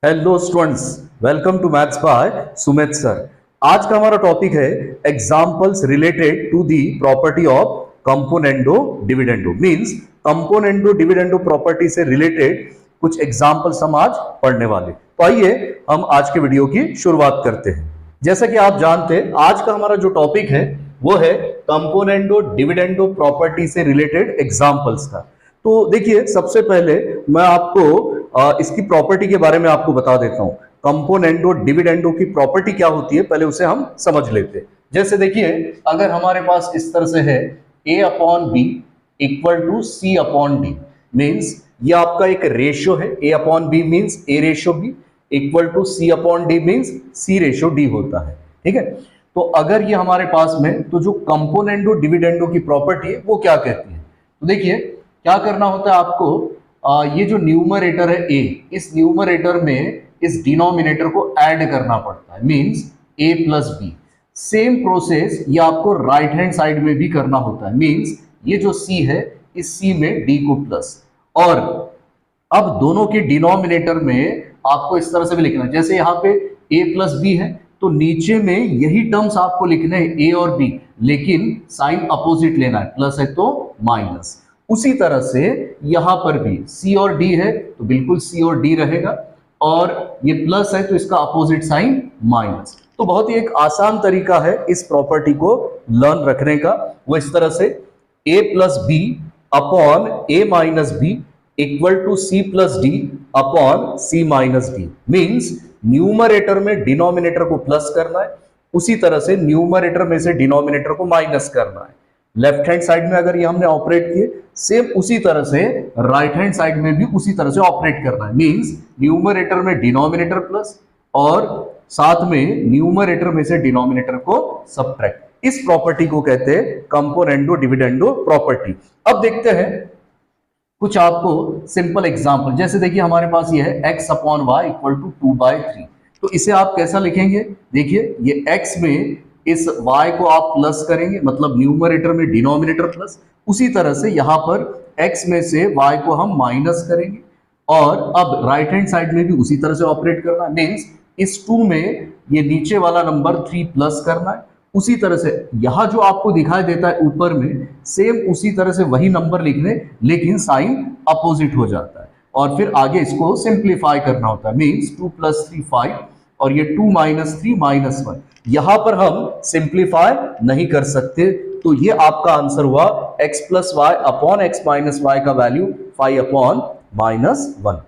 Hello students, welcome to maths by Sumit sir. आज का हमारा टॉपिक है examples related to the property of componendo dividendo. Means componendo dividendo property से related कुछ examples हम आज पढ़ने वाले। तो आइए हम आज के वीडियो की शुरुआत करते हैं। जैसा कि आप जानते हैं, आज का हमारा जो टॉपिक है वो है कंपोनेंडो डिविडेंडो प्रॉपर्टी से रिलेटेड एग्जांपल्स का। तो देखिए, सबसे पहले मैं आपको इसकी प्रॉपर्टी के बारे में आपको बता देता हूं। कंपोनेंडो डिविडेंडो की प्रॉपर्टी क्या होती है, पहले उसे हम समझ लेते हैं। जैसे देखिए, अगर हमारे पास इस तरह से है a upon b equal to c upon d, means ये आपका एक रेशियो है। a upon b means a ratio b equal to c upon d means c ratio d होता है। ठीक है, तो अगर ये हमारे पास में, तो जो कंपोनेंडो डिविडेंडो की प्रॉपर्टी है वो क्या कहती है। तो देखिए, क्या करना होता है आपको, ये जो न्यूमरेटर है a, इस न्यूमरेटर में इस डिनोमिनेटर को ऐड करना पड़ता है, means a plus b. Same process ये आपको राइट हैंड साइड में भी करना होता है, मींस ये जो c है इस c में d को प्लस। और अब दोनों के डिनोमिनेटर में आपको इस तरह से भी लिखना है, जैसे यहाँ पे a प्लस बी है तो नीचे में यही टर्म्स आपको लिखने हैं a और b, लेकिन साइन अपोजिट लेना है, प्लस है तो माइनस। उसी तरह से यहां पर भी C और D है तो बिल्कुल C और D रहेगा, और ये प्लस है तो इसका अपोजिट साइन माइनस। तो बहुत ही एक आसान तरीका है इस प्रॉपर्टी को लर्न रखने का। वो इस तरह से a plus B upon a minus B equal to C plus D upon C minus d. Means numerator में डिनोमिनेटर को प्लस करना है, उसी तरह से न्यूमरेटर में से डिनोमिनेटर को माइनस करना है। लेफ्ट हैंड साइड में अगर ये हमने ऑपरेट किए, सेम उसी तरह से राइट हैंड साइड में भी उसी तरह से ऑपरेट करना है। मींस न्यूमरेटर में डिनोमिनेटर प्लस और साथ में न्यूमरेटर में से डिनोमिनेटर को सबट्रैक्ट। इस प्रॉपर्टी को कहते हैं कंपोनेंडो डिविडेंडो प्रॉपर्टी। अब देखते हैं कुछ आपको सिंपल एग्जांपल। जैसे देखिए, हमारे पास ये है x upon y equal to 2/3। तो इसे आप कैसा लिखेंगे, देखिए ये x में इस y को आप प्लस करेंगे, मतलब न्यूमरेटर में डिनोमिनेटर प्लस। उसी तरह से यहाँ पर x में से y को हम माइनस करेंगे, और अब राइट हैंड साइड में भी उसी तरह से ऑपरेट करना है। मीन्स इस 2 में ये नीचे वाला नंबर 3 प्लस करना है। उसी तरह से यहाँ जो आपको दिखाई देता है ऊपर में, सेम उसी तरह से वही नंबर लिखने, लेकिन साइन अपोजिट हो जाता है। और फिर आगे इसको सिंप्लीफाई करना होता है। मीन्स 2 + 3 5, और ये 2 - 3 -1। यहां पर हम सिंप्लीफाई नहीं कर सकते, तो ये आपका आंसर हुआ x + y upon x - y का वैल्यू 5 अपॉन -1।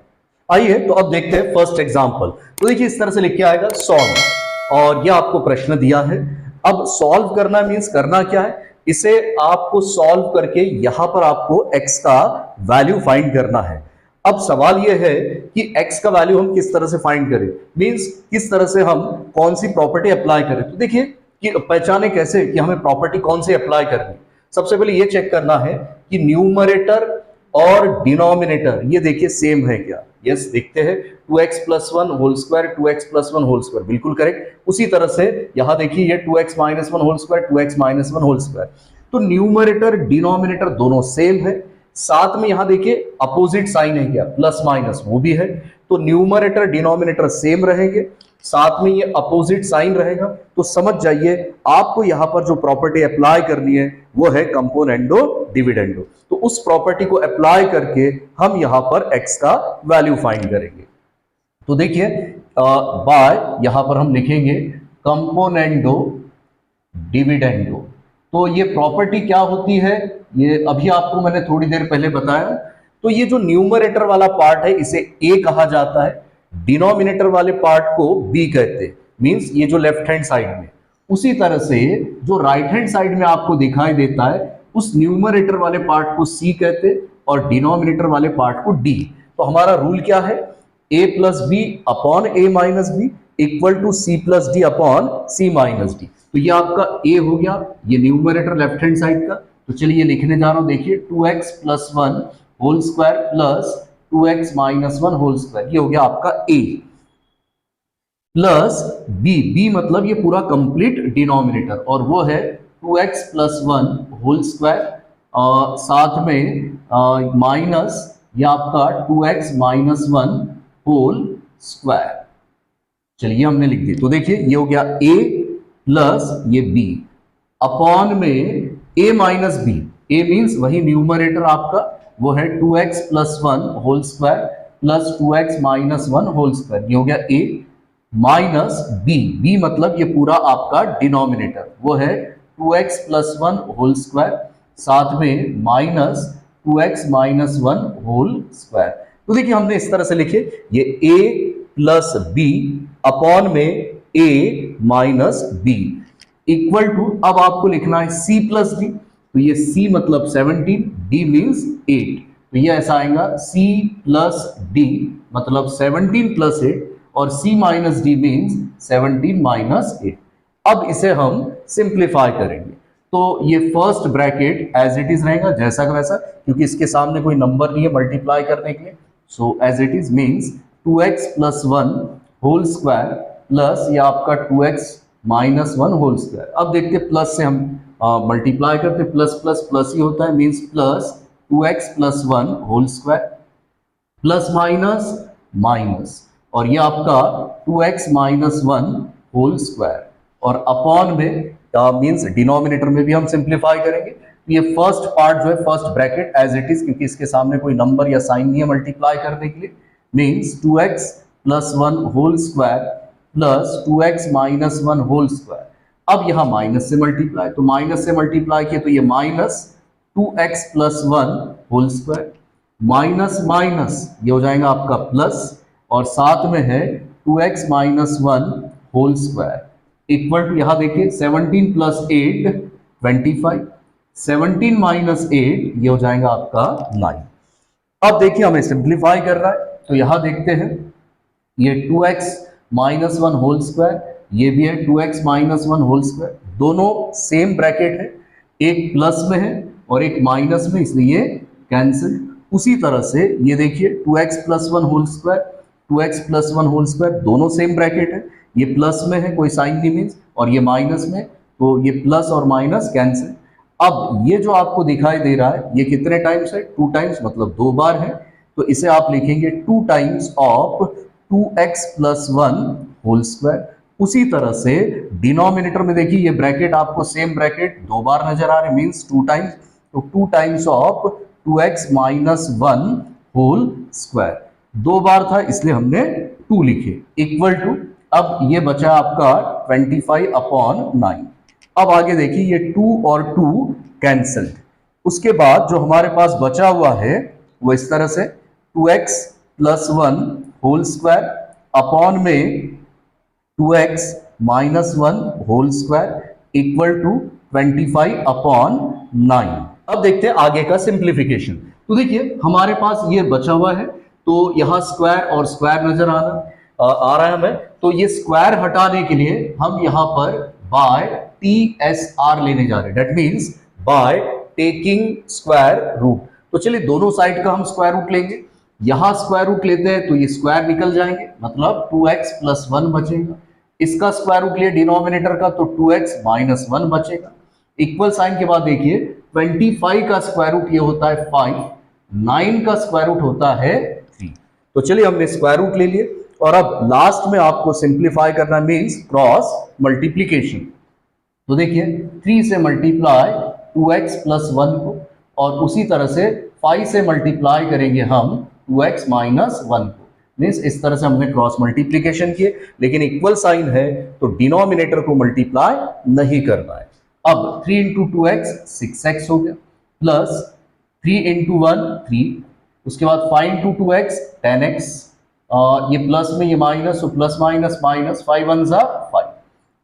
आइए तो अब देखते हैं फर्स्ट एग्जांपल। तो देखिए, इस तरह से लिख के आएगा सॉल्व, और ये आपको प्रश्न दिया है। अब सॉल्व करना मीन्स करना क्या है, इसे आपको सॉल्व करके यहां पर आपको x का वैल्यू फाइंड करना है। अब सवाल यह है कि x का वैल्यू हम किस तरह से फाइंड करें, मींस किस तरह से हम कौन सी प्रॉपर्टी अप्लाई करें। तो देखिए कि पहचाने कैसे कि हमें प्रॉपर्टी कौन सी अप्लाई करनी। सबसे पहले यह चेक करना है कि न्यूमरेटर और डिनोमिनेटर ये देखिए सेम है क्या। यस, देखते हैं 2x + 1 whole square 2x + 1 whole square, बिल्कुल करेक्ट। उसी तरह से यहां देखिए ये 2x - 1 whole square 2x - 1 whole square. तो न्यूमरेटर डिनोमिनेटर दोनों सेम है। साथ में यहां देखिए अपोजिट साइन है क्या, प्लस माइनस, वो भी है। तो न्यूमरेटर डिनोमिनेटर सेम रहेंगे, साथ में ये अपोजिट साइन रहेगा। तो समझ जाइए आपको यहां पर जो प्रॉपर्टी अप्लाई करनी है वो है कंपोनेंडो डिविडेंडो। तो उस प्रॉपर्टी को अप्लाई करके हम यहां पर x का वैल्यू फाइंड करेंगे। तो देखिए बाय यहां पर हम लिखेंगे कंपोनेंडो डिविडेंडो। तो ये प्रॉपर्टी क्या होती है, ये अभी आपको मैंने थोड़ी देर पहले बताया। तो ये जो न्यूमरेटर वाला पार्ट है इसे a कहा जाता है, डिनोमिनेटर वाले पार्ट को b कहते हैं, मींस ये जो लेफ्ट हैंड साइड में। उसी तरह से जो राइट हैंड साइड में आपको दिखाई देता है उस न्यूमरेटर वाले पार्ट को c कहते हैं और डिनोमिनेटर वाले पार्ट को d। तो हमारा रूल क्या है, a + b upon a - b equal to c + d upon c - d। तो ये आपका a हो गया, ये न्यूमरेटर लेफ्ट हैंड साइड का। तो चलिए लिखने जा रहा हूं, देखिए 2x + 1 whole square plus 2x - 1 whole square, ये हो गया आपका a प्लस b मतलब ये पूरा कंप्लीट डिनोमिनेटर, और वो है 2x + 1 होल स्क्वायर, साथ में माइनस ये आपका 2x - 1 होल स्क्वायर। चलिए हमने लिख दिया, तो देखिए ये हो गया a प्लस ये b अपॉन में a minus b। a means वही न्यूमरेटर आपका वो है 2x plus 1 whole square plus 2x minus 1 whole square. ये हो गया a माइनस b। b मतलब ये पूरा आपका डिनोमिनेटर वो है 2x प्लस 1 होल स्क्वायर साथ में minus 2x minus 1 whole square. तो देखिए हमने इस तरह से लिखे ये a प्लस b अपॉन में a minus b equal to, अब आपको लिखना है c प्लस d। तो ये c मतलब 17, d मीन्स 8। तो ये ऐसा आएगा c प्लस d मतलब 17 प्लस 8 और c minus d means 17 minus 8। अब इसे हम सिंप्लीफाई करेंगे तो ये first bracket as it is रहेगा जैसा का वैसा, क्योंकि इसके सामने कोई नंबर नहीं है मल्टीप्लाई करने के लिए। So as it is means 2x plus 1 whole square plus ये आपका 2x माइनस 1 होल स्क्वायर। अब देखते प्लस से हम मल्टीप्लाई करते, प्लस प्लस प्लस ही होता है means plus 2x plus 1 whole square plus minus minus और ये आपका 2x माइनस 1 होल स्क्वायर और अपॉन में मीन्स डिनोमिनेटर में भी हम सिंप्लीफाई करेंगे। ये फर्स्ट पार्ट जो है first bracket as it is, क्योंकि इसके सामने कोई नंबर या साइन नहीं है मल्टीप्लाई करने के लिए, means 2x plus 1 whole square plus 2x minus 1 whole square. अब यहाँ माइनस से मल्टीप्लाई, तो माइनस से मल्टीप्लाई किया तो ये minus 2x plus 1 whole square minus minus ये हो जाएगा आपका प्लस और साथ में है 2x minus 1 whole square equal to, यहां देखिए 17 प्लस 8 25, 17 माइनस 8 ये हो जाएगा आपका 9। अब देखिए हमें सिंप्लीफाई कर रहा है तो यहां देखते हैं ये 2x माइनस 1 होल स्क्वायर ये भी है 2x माइनस 1 होल स्क्वायर, दोनों सेम ब्रैकेट है, एक प्लस में है और एक माइनस में, इसलिए कैंसिल। उसी तरह से ये देखिए 2x plus 1 whole square 2x plus 1 whole square दोनों सेम ब्रैकेट है, ये प्लस में है कोई साइन नहीं मीन्स और ये माइनस में, तो ये प्लस और माइनस कैंसिल। अब ये जो आपको दिखाई दे रहा है ये कितने टाइम्स है, 2 टाइम्स मतलब 2 बार है, तो इसे आप लिखेंगे 2 times of 2x plus 1 whole square. उसी तरह से डिनोमिनेटर में देखिए ये ब्रैकेट आपको सेम ब्रैकेट 2 बार नजर आ रहे मीन्स 2 टाइम्स, तो 2 times of 2x minus 1 whole square 2 बार था इसलिए हमने 2 लिखे इक्वल टू, अब ये बचा आपका 25 अपॉन 9। अब आगे देखिए ये 2 और 2 कैंसल्ड, उसके बाद जो हमारे पास बचा हुआ है वो इस तरह से 2x plus 1 whole square upon में 2x minus 1 whole square equal to 25 upon 9। अब देखते हैं आगे का सिंप्लीफिकेशन। तो देखिए हमारे पास ये बचा हुआ है तो यहां स्क्वायर और स्क्वायर नजर आ रहा है हमें, तो ये स्क्वायर हटाने के लिए हम यहां पर बाय TSR लेने जा रहे हैं, that means by taking square root. तो चलिए दोनों साइड का हम स्क्वायर रूट लेंगे, यहां स्क्वायर रूट लेते हैं तो ये स्क्वायर निकल जाएंगे मतलब 2x प्लस 1 बचेगा, इसका स्क्वायर रूट लिए डिनोमिनेटर का तो 2x माइनस 1 बचेगा। इक्वल साइन के बाद देखिए 25 का स्क्वायर रूट ये होता है 5, 9 का स्क्वायर रूट होता है 3। तो चलिए हमने स्क्वायर रूट ले लिए और अब लास्ट में आपको सिंप्लीफाई करना मींस क्रॉस मल्टीप्लीकेशन। तो देखिए 3 से मल्टीप्लाई 2x प्लस 1 को और उसी तरह से 5 से मल्टीप्लाई करेंगे हम 2x माइनस 1 को, मीन्स इस तरह से हमने क्रॉस मल्टीप्लीकेशन किए, लेकिन इक्वल साइन है तो डिनोमिनेटर को मल्टीप्लाई नहीं करना है। अब 3 इंटू 2x 6x हो गया प्लस 3 इंटू 1 3, उसके बाद 5 इंटू 2x 10x, ये प्लस में ये माइनस तो प्लस माइनस माइनस 5 1 जा 5।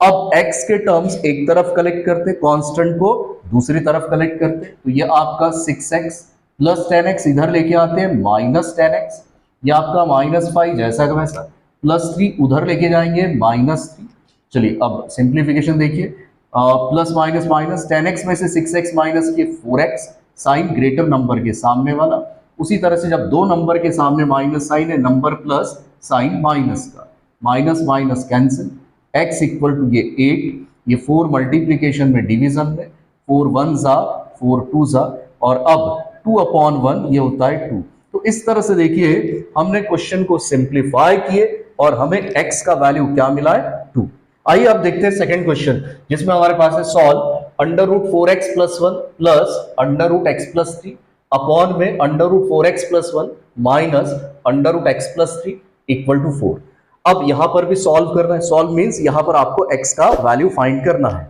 अब x के टर्म्स एक तरफ कलेक्ट करते, कांस्टेंट को दूसरी तरफ कलेक्ट करते, तो ये आपका 6x प्लस 10x इधर लेके आते हैं माइनस 10x, ये आपका माइनस 5 जैसा का वैसा प्लस 3 उधर लेके जाएंगे माइनस 3। चलिए अब सिंप्लीफिकेशन देखिए, प्लस माइनस माइनस 10x में से 6x माइनस किए 4x, साइन ग्रेटर नंबर के सामने वाला, उसी तरह से जब दो नंबर के सामने माइनस साइन है नंबर प्लस साइन माइनस का, minus minus cancel, x equal to ये 8, ये 4 मल्टीप्लीकेशन में डिवीजन में 4 1 जा 4 2 जा और अब 2 अपॉन 1 ये होता है 2। तो इस तरह से देखिए हमने क्वेश्चन को सिंप्लीफाई किए और हमें x का वैल्यू क्या मिला है 2। आइए अब देखते हैं सेकंड क्वेश्चन, जिसमें हमारे पास है solve under root 4x plus 1 plus under root x plus 3 upon में under root 4x plus 1 minus under root x plus 3 equal to 4। अब यहां पर भी सॉल्व करना है। सॉल्व मीन्स यहां पर आपको x का वैल्यू फाइंड करना है।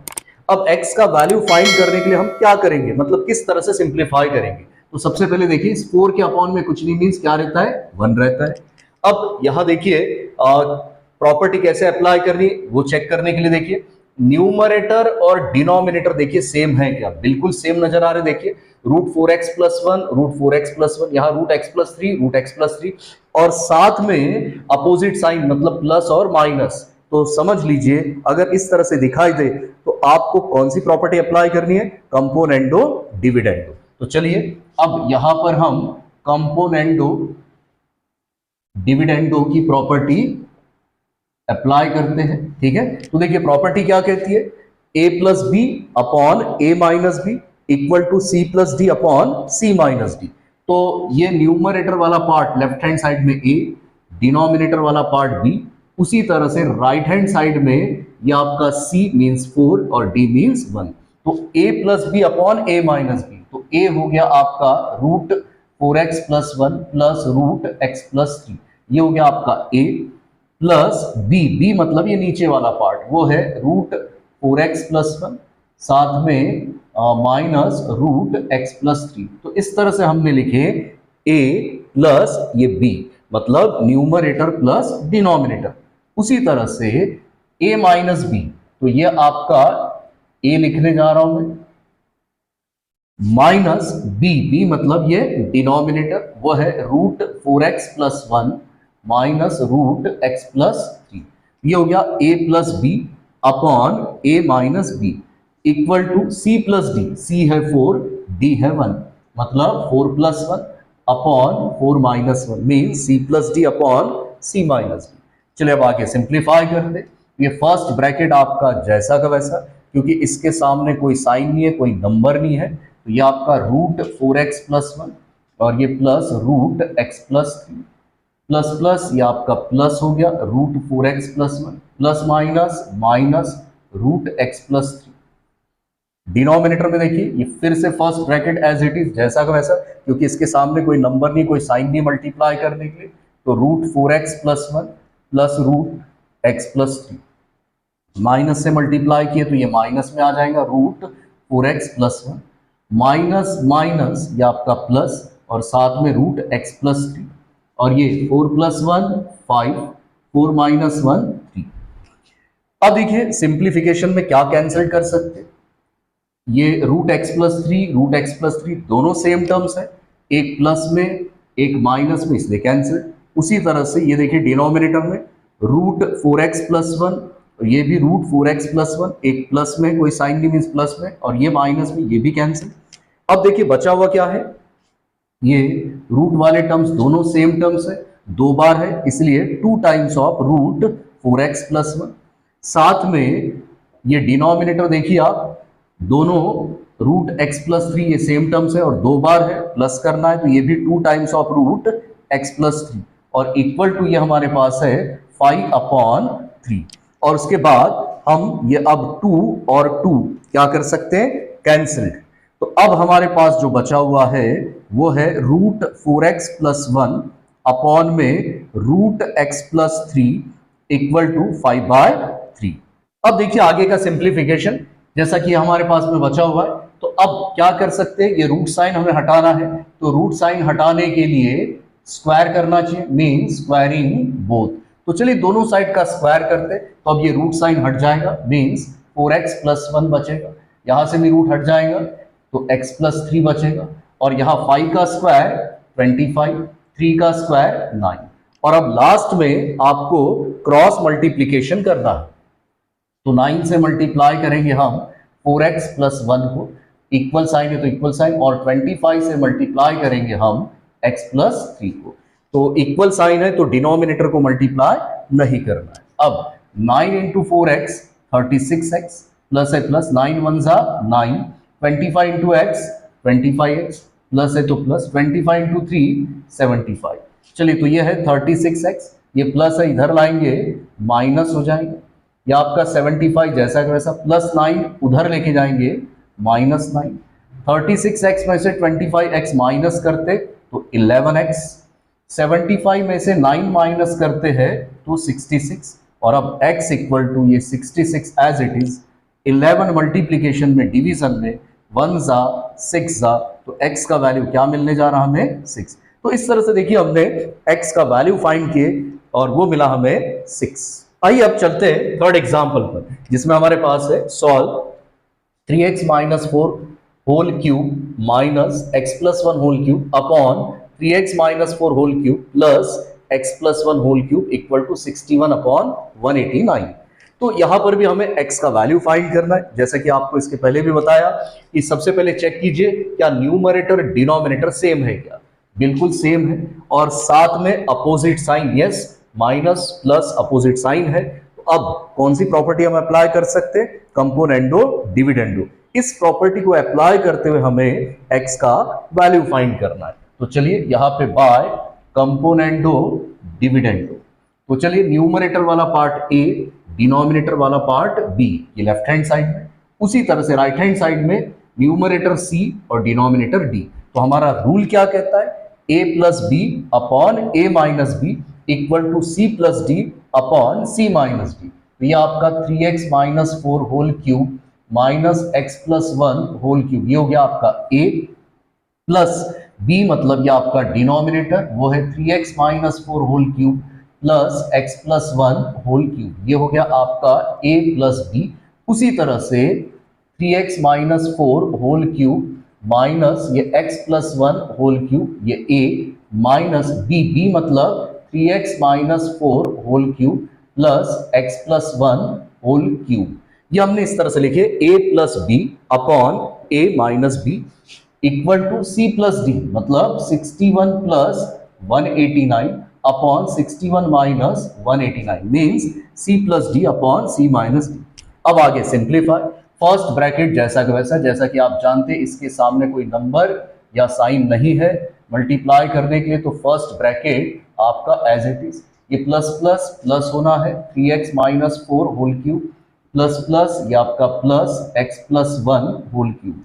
अब x का वैल्यू फाइंड करने के लिए हम क्या करेंगे, मतलब किस तरह से सिंप्लीफाई करेंगे। तो सबसे पहले देखिए इस 4 के अपॉन में कुछ नहीं मीन्स क्या रहता है 1 रहता है। अब यहां देखिए प्रॉपर्टी कैसे अप्लाई करनी है वो चेक करने के लिए देखिए न्यूमरेटर और डिनोमिनेटर देखिए सेम है क्या, बिल्कुल सेम नजर आ रहे। देखिए root 4x plus 1 root 4x plus 1, यहाँ root x plus 3 root x plus 3 और साथ में अपोजिट साइन मतलब प्लस और माइनस। तो समझ लीजिए अगर इस तरह से दिखाई दे तो आपको कौन सी प्रॉपर्टी अप्लाई करनी है, कंपोनेंडो डिविडेंडो। तो चलिए अब यहां पर हम कंपोनेंडो डिविडेंडो की प्रॉपर्टी अप्लाई करते हैं। ठीक है, तो देखिए प्रॉपर्टी क्या कहती है, a plus B upon a minus B equal to c plus D upon c minus D. तो ये न्यूमरेटर वाला पार्ट लेफ्ट हैंड साइड में a, डिनोमिनेटर वाला पार्ट b, उसी तरह से राइट हैंड साइड में ये आपका c मीन्स 4 और d मीन्स 1। तो a plus B upon a minus b, तो a हो गया आपका root 4x plus 1 plus root x plus 3, ये हो गया आपका a प्लस b मतलब ये नीचे वाला पार्ट वो है रूट 4x प्लस 1 साथ में माइनस रूट x प्लस 3। तो इस तरह से हमने लिखे a प्लस ये b मतलब न्यूमरेटर प्लस डिनोमिनेटर। उसी तरह से a माइनस बी, तो ये आपका a लिखने जा रहा हूं मैं, माइनस b मतलब ये डिनोमिनेटर वो है root 4x plus 1 minus root x plus 3, ये हो गया a plus B upon a minus B equal to c plus d, c है 4 d है 1 मतलब 4 plus 1 upon 4 minus 1 means c plus D upon c minus d. चलिए अब आगे simplify करते। ये फर्स्ट ब्रैकेट आपका जैसा का वैसा, क्योंकि इसके सामने कोई साइन नहीं है कोई नंबर नहीं है, तो ये आपका रूट 4x प्लस 1 और ये plus root x plus 3 plus plus ये आपका प्लस हो गया root 4x plus 1 plus minus minus root x plus 3। Denominator में देखिए ये फिर से first bracket as it is जैसा का वैसा, क्योंकि इसके सामने कोई नंबर नहीं कोई साइन नहीं मल्टीप्लाई करने के लिए, तो root 4x plus 1 plus root x plus 3 minus से मल्टीप्लाई किए तो ये माइनस में आ जाएगा root 4x plus 1 minus minus ये आपका प्लस और साथ में रूट x प्लस 3 और ये 4 प्लस 1 5 4 माइनस 1 3। अब देखिए सिंप्लीफिकेशन में क्या कैंसिल कर सकते हैं, ये रूट एक्स प्लस 3 दोनों सेम टर्म्स है, एक प्लस में एक माइनस में इसलिए कैंसिल। उसी तरह से ये देखिए डिनोमिनेटर में रूट 4x प्लस 1 ये भी रूट 4x प्लस 1 एक प्लस में कोई साइन नहीं मीन्स प्लस में और ये माइनस में ये भी कैंसिल। अब देखिए बचा हुआ क्या है, ये रूट वाले टर्म्स दोनों सेम टर्म्स है, दो बार है इसलिए 2 times of root 4x plus 1 साथ में ये डिनोमिनेटर देखिए आप दोनों रूट x प्लस 3 ये सेम टर्म्स है और दो बार है प्लस करना है तो ये भी 2 times of root x plus 3 और इक्वल टू ये हमारे पास है 5 अपॉन 3 और उसके बाद हम ये अब 2 और 2 क्या कर सकते हैं कैंसिल। तो अब हमारे पास जो बचा हुआ है वो है रूट 4x प्लस 1 अपॉन में root x plus 3 equal to 5/3। अब देखिए आगे का सिंप्लीफिकेशन जैसा कि हमारे पास में बचा हुआ है, तो अब क्या कर सकते हैं, ये रूट साइन हमें हटाना है तो रूट साइन हटाने के लिए स्क्वायर करना चाहिए मीन स्क्वायरिंग बोथ। तो चलिए दोनों साइड का स्क्वायर करते, तो अब ये रूट साइन हट जाएगा मीन्स 4x प्लस 1 बचेगा, यहां से भी रूट हट जाएगा तो x प्लस 3 बचेगा और यहाँ 5 का स्क्वायर 25 3 का स्क्वायर 9 और अब लास्ट में आपको क्रॉस मल्टीप्लीकेशन करना है तो 9 से मल्टीप्लाई करेंगे हम 4x प्लस 1 को, इक्वल साइन है तो इक्वल साइन, और 25 से मल्टीप्लाई करेंगे हम x प्लस 3 को, तो इक्वल साइन है तो डिनोमिनेटर को मल्टीप्लाई नहीं करना है। अब 9 इंटू 4x 36x प्लस है प्लस 9 1 जा 9 25 इंटू x 25x प्लस है तो प्लस 25 इंटू 3 75। चलिए तो ये है 36x ये प्लस है, इधर लाएंगे माइनस हो जाएंगे। या आपका 75 जैसा का वैसा, प्लस 9 उधर लेके जाएंगे माइनस 9। 36x में से 25x माइनस करते तो 11x, 75 में से 9 माइनस करते हैं तो 66, और अब x इक्वल टू ये 66 एज इट इज। 11 मल्टीप्लीकेशन में, डिवीजन में 1 जा 6 जा, तो x का वैल्यू क्या मिलने जा रहा हमें 6। तो इस तरह से देखिए हमने x का वैल्यू फाइंड किए और वो मिला हमें 6। आइए अब चलते हैं थर्ड एग्जांपल पर, जिसमें हमारे पास है solve 3x minus 4 whole cube minus x plus 1 whole cube upon 3x minus 4 whole cube plus x plus 1 whole cube equal to 61 upon 189। तो यहां पर भी हमें x का वैल्यू फाइंड करना है। जैसा कि आपको इसके पहले भी बताया कि सबसे पहले चेक कीजिए क्या न्यूमरेटर डिनोमिनेटर सेम है क्या। बिल्कुल सेम है, और साथ में opposite sign, yes, minus plus opposite sign है। तो अब कौन सी प्रॉपर्टी हम अप्लाई कर सकते हैं, कंपोनेंडो डिविडेंडो। इस प्रॉपर्टी को अप्लाई करते हुए हमें x का वैल्यू फाइंड करना है। तो चलिए यहां पे बाय कंपोनेंडो डिविडेंडो। तो चलिए न्यूमरेटर वाला पार्ट a, डिनोमिनेटर वाला पार्ट b, ये लेफ्ट हैंड साइड में। उसी तरह से राइट हैंड साइड में न्यूमरेटर c और डिनोमिनेटर d। तो हमारा रूल क्या कहता है, a plus B upon a minus B equal to c plus D upon c minus D. तो ये आपका 3x minus 4 whole cube minus x plus 1 whole cube, ये हो गया आपका a, प्लस b मतलब ये आपका डिनोमिनेटर वो है 3x minus 4 whole cube plus x plus 1 whole cube, ये हो गया आपका a प्लस b। उसी तरह से 3x minus 4 whole cube minus ये x प्लस 1 होल क्यूब, ये a माइनस b मतलब 3x minus 4 whole cube plus x plus 1 whole cube. ये हमने इस तरह से लिखे a plus B upon a minus B equal to c plus D मतलब 61 plus 189 upon 61 minus 189 means c plus D upon c minus D. अब आगे simplify, first bracket जैसा कि वैसा, जैसा कि आप जानते हैं इसके सामने कोई नंबर या साइन नहीं है मल्टीप्लाई करने के लिए, तो फर्स्ट ब्रैकेट आपका एज इट इज। ये प्लस प्लस प्लस होना है 3x minus 4 whole cube plus plus ये आपका plus x plus 1 whole cube.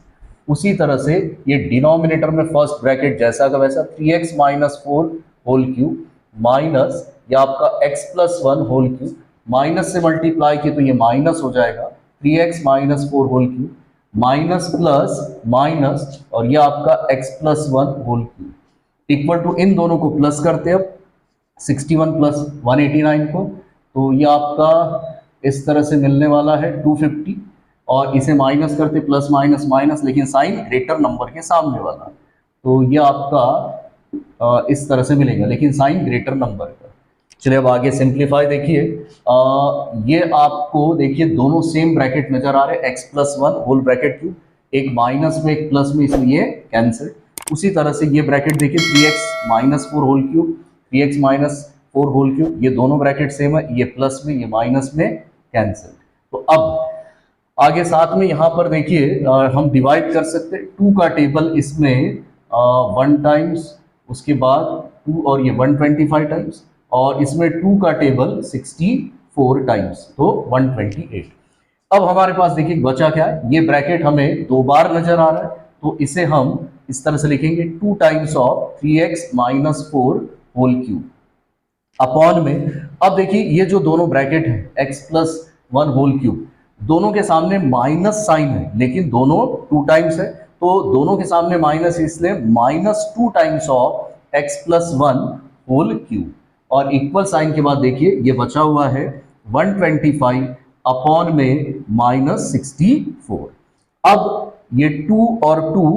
उसी तरह से ये डिनोमिनेटर में फर्स्ट ब्रैकेट जैसा का वैसा 3x minus 4 whole cube minus ये आपका x plus 1 whole cube, minus से मल्टीप्लाई किए तो ये माइनस हो जाएगा 3x minus 4 whole cube minus plus minus और ये आपका x plus 1 whole cube equal to, इन दोनों को प्लस करते हैं अब 61 प्लस 189 को, तो ये आपका इस तरह से मिलने वाला है 250, और इसे माइनस करते प्लस माइनस माइनस, लेकिन साइन ग्रेटर नंबर के सामने वाला, तो ये आपका इस तरह से मिलेगा लेकिन साइन ग्रेटर नंबर का। चलिए अब आगे सिंप्लीफाई देखिए, ये आपको देखिए दोनों सेम ब्रैकेट नजर आ रहे हैं, x plus 1 whole bracket cube, एक माइनस में एक प्लस में, इसलिए कैंसिल। उसी तरह से ये ब्रैकेट देखिए 3x minus 4 whole cube 3x minus 4 whole cube, ये दोनों ब्रैकेट सेम है, ये प्लस में ये माइनस में कैंसिल। तो अब आगे साथ में यहाँ पर देखिए हम डिवाइड कर सकते हैं 2 का टेबल इसमें 1 टाइम्स, उसके बाद 2 और ये 125 टाइम्स, और इसमें 2 का टेबल 64 टाइम्स, तो 128। अब हमारे पास देखिए बचा क्या है, ये ब्रैकेट हमें 2 बार नजर आ रहा है, तो इसे हम इस तरह से लिखेंगे 2 times of 3x minus 4 whole cube upon में। अब देखिए ये जो दोनों ब्रैकेट है x प्लस 1 होल क्यूब, दोनों के सामने माइनस साइन है लेकिन दोनों 2 टाइम्स है, तो दोनों के सामने माइनस, इसलिए minus 2 times of x plus 1 whole cube, और इक्वल साइन के बाद देखिए ये बचा हुआ है 125 अपॉन में माइनस 64। अब ये 2 और 2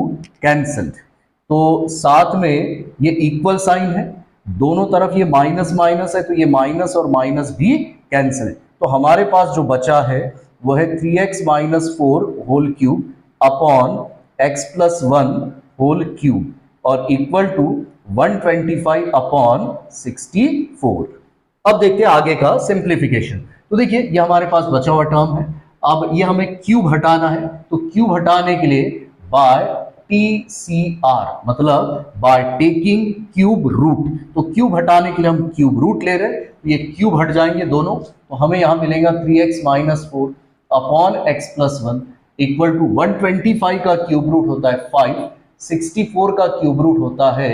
कैंसल्ड, तो साथ में ये इक्वल साइन है, दोनों तरफ ये माइनस माइनस है, तो ये माइनस और माइनस भी कैंसिल। तो हमारे पास जो बचा है वो है 3x minus 4 whole cube upon x plus 1 whole cube और इक्वल टू 125 अपॉन 64। अब देखते हैं आगे का सिंप्लीफिकेशन। तो देखिए ये हमारे पास बचा हुआ टर्म है, अब ये हमें क्यूब हटाना है, तो क्यूब हटाने के लिए बाय TCR मतलब बाय टेकिंग क्यूब रूट। तो क्यूब हटाने के लिए हम क्यूब रूट ले रहे हैं, ये क्यूब हट जाएंगे दोनों, तो हमें यहां मिलेगा 3x minus 4 upon x plus 1 equal to 125 का क्यूब रूट होता है 5, 64 का क्यूब रूट होता है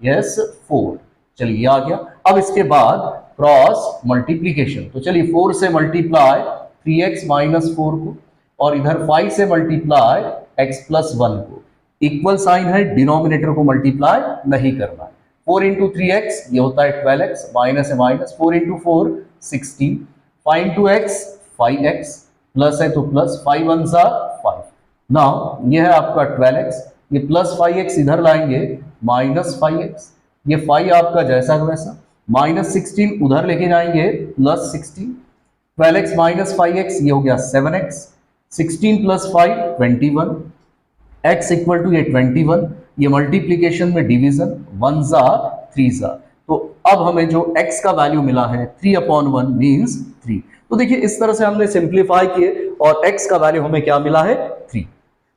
यस 4। चलिए ये आ गया। अब इसके बाद क्रॉस मल्टीप्लीकेशन, तो चलिए 4 से मल्टीप्लाई 3x माइनस 4 को और इधर 5 से मल्टीप्लाई x प्लस 1 को, इक्वल साइन है, डिनोमिनेटर को मल्टीप्लाई नहीं करना है। 4 इंटू 3x ये होता है 12x, माइनस है minus, 4 into 4 16, 5 into x 5x, plus है तो प्लस, 5 1 सा 5। नाउ ये है आपका 12x, ये प्लस 5x इधर लाएंगे माइनस 5x, ये 5 आपका जैसा का वैसा, माइनस 16 उधर लेके जाएंगे प्लस 16, 12x माइनस 5x ये हो गया 7x, 16 plus 5 21, x equal to ये 21, ये मल्टीप्लीकेशन में डिवीजन 1 जा 3 जा, तो अब हमें जो x का वैल्यू मिला है 3/1 मीन्स 3। तो देखिए इस तरह से हमने सिंप्लीफाई किए और x का वैल्यू हमें क्या मिला है 3।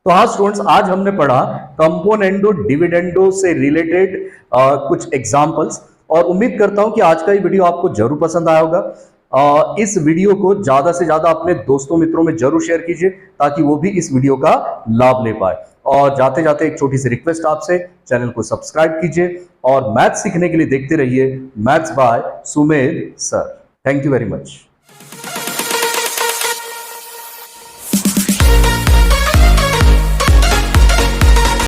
तो हाँ स्टूडेंट्स, आज हमने पढ़ा कंपोनेंडो डिविडेंडो से रिलेटेड कुछ एग्जांपल्स, और उम्मीद करता हूं कि आज का ये वीडियो आपको जरूर पसंद आया होगा। इस वीडियो को ज्यादा से ज्यादा अपने दोस्तों मित्रों में जरूर शेयर कीजिए ताकि वो भी इस वीडियो का लाभ ले पाए। और जाते जाते एक छोटी सी रिक्वेस्ट आपसे, चैनल को सब्सक्राइब कीजिए और मैथ्स सीखने के लिए देखते रहिए maths by Sumedh sir. Thank you very much.